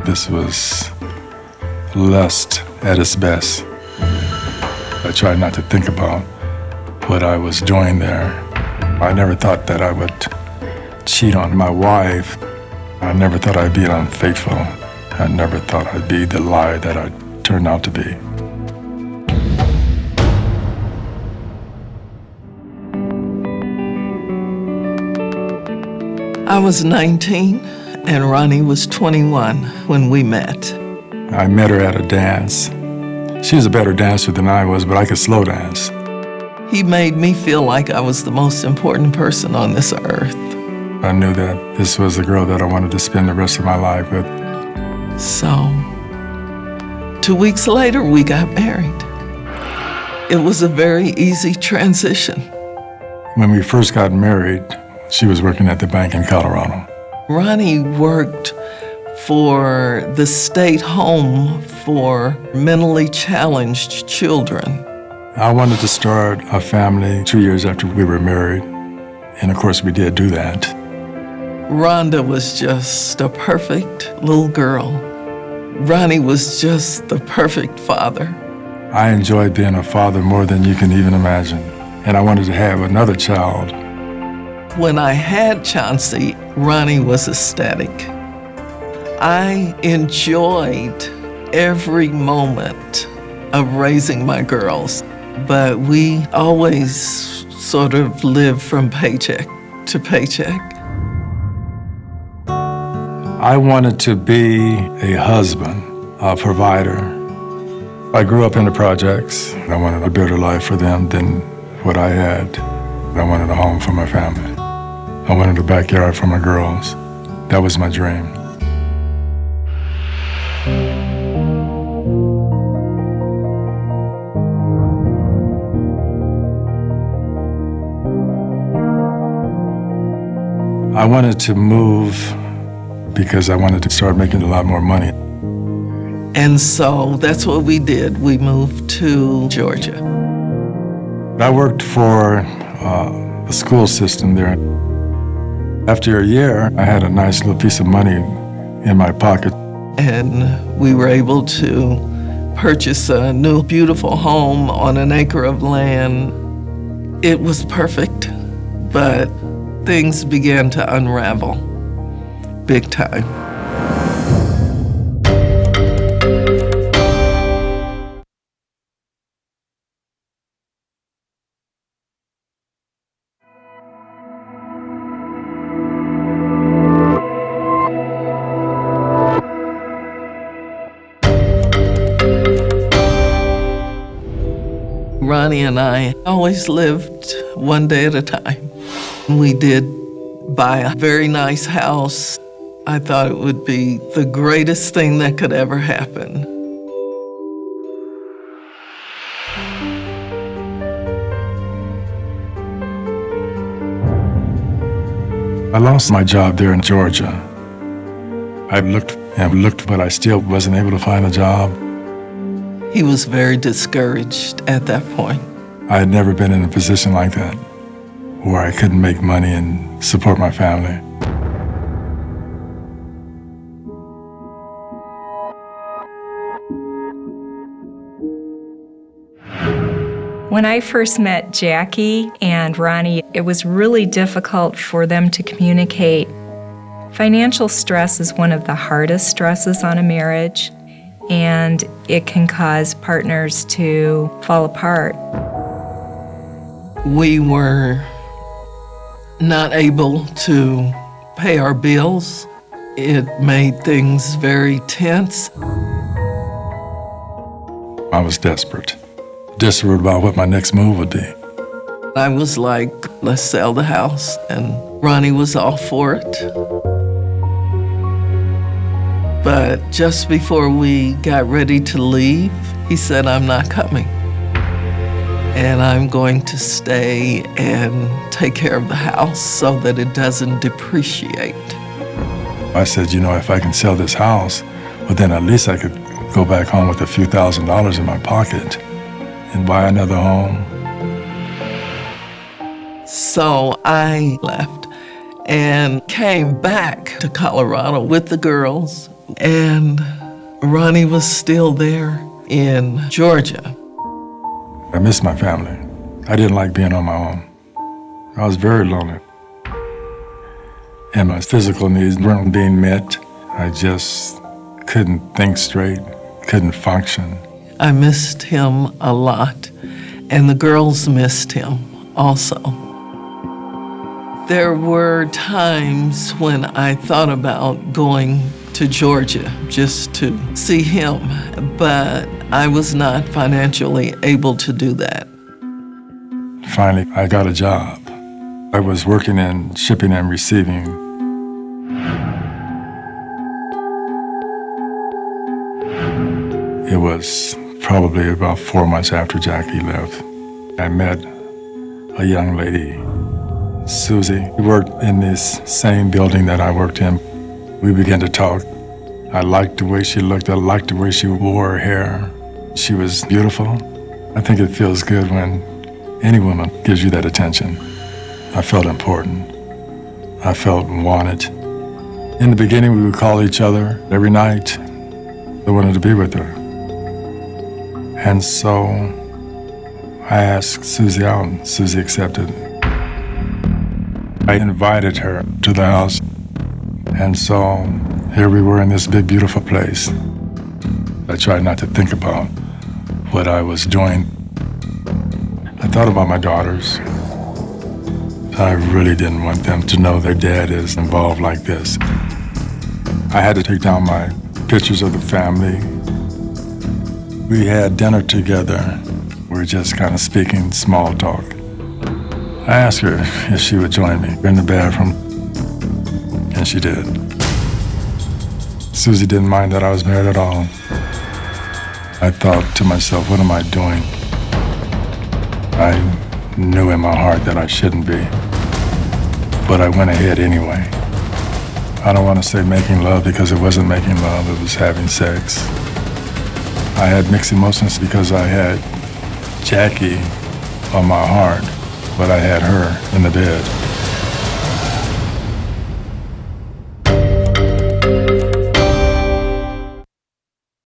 This was lust at its best. I tried not to think about what I was doing there. I never thought that I would cheat on my wife. I never thought I'd be unfaithful. I never thought I'd be the lie that I turned out to be. I was 19 and Ronnie was 21 when we met. I met her at a dance. She was a better dancer than I was, but I could slow dance. He made me feel like I was the most important person on this earth. I knew that this was the girl that I wanted to spend the rest of my life with. So, 2 weeks later, we got married. It was a very easy transition. When we first got married, she was working at the bank in Colorado. Ronnie worked for the state home for mentally challenged children. I wanted to start a family 2 years after we were married, and of course we did do that. Rhonda was just a perfect little girl. Ronnie was just the perfect father. I enjoyed being a father more than you can even imagine, and I wanted to have another child. When I had Chauncey, Ronnie was ecstatic. I enjoyed every moment of raising my girls, but we always sort of lived from paycheck to paycheck. I wanted to be a husband, a provider. I grew up in the projects. I wanted a better life for them than what I had. I wanted a home for my family. I wanted a backyard for my girls. That was my dream. I wanted to move because I wanted to start making a lot more money. And so that's what we did. We moved to Georgia. I worked for the school system there. After a year, I had a nice little piece of money in my pocket. And we were able to purchase a new, beautiful home on an acre of land. It was perfect, but things began to unravel big time. Ronnie and I always lived one day at a time. We did buy a very nice house. I thought it would be the greatest thing that could ever happen. I lost my job there in Georgia. I looked and looked, but I still wasn't able to find a job. He was very discouraged at that point. I had never been in a position like that, where I couldn't make money and support my family. When I first met Jackie and Ronnie, it was really difficult for them to communicate. Financial stress is one of the hardest stresses on a marriage, and it can cause partners to fall apart. We were not able to pay our bills. It made things very tense. I was desperate about what my next move would be. I was like, let's sell the house, and Ronnie was all for it. But just before we got ready to leave, he said, I'm not coming. And I'm going to stay and take care of the house so that it doesn't depreciate. I said, if I can sell this house, well, then at least I could go back home with a few $1,000s in my pocket and buy another home. So I left and came back to Colorado with the girls. and Ronnie was still there in Georgia. I miss my family. I didn't like being on my own. I was very lonely. And my physical needs weren't being met. I just couldn't think straight, couldn't function. I missed him a lot, and the girls missed him also. There were times when I thought about going to Georgia just to see him, but I was not financially able to do that. Finally, I got a job. I was working in shipping and receiving. It was probably about 4 months after Jackie left. I met a young lady, Suzy. We worked in this same building that I worked in. We began to talk. I liked the way she looked. I liked the way she wore her hair. She was beautiful. I think it feels good when any woman gives you that attention. I felt important. I felt wanted. In the beginning, we would call each other every night. I wanted to be with her. And so I asked Suzy out, and Suzy accepted. I invited her to the house. And so here we were in this big, beautiful place. I tried not to think about what I was doing. I thought about my daughters. I really didn't want them to know their dad is involved like this. I had to take down my pictures of the family. We had dinner together. We were just kind of speaking small talk. I asked her if she would join me in the bathroom, and she did. Suzy didn't mind that I was married at all. I thought to myself, what am I doing? I knew in my heart that I shouldn't be, but I went ahead anyway. I don't want to say making love because it wasn't making love, it was having sex. I had mixed emotions because I had Jackie on my heart, but I had her in the bed.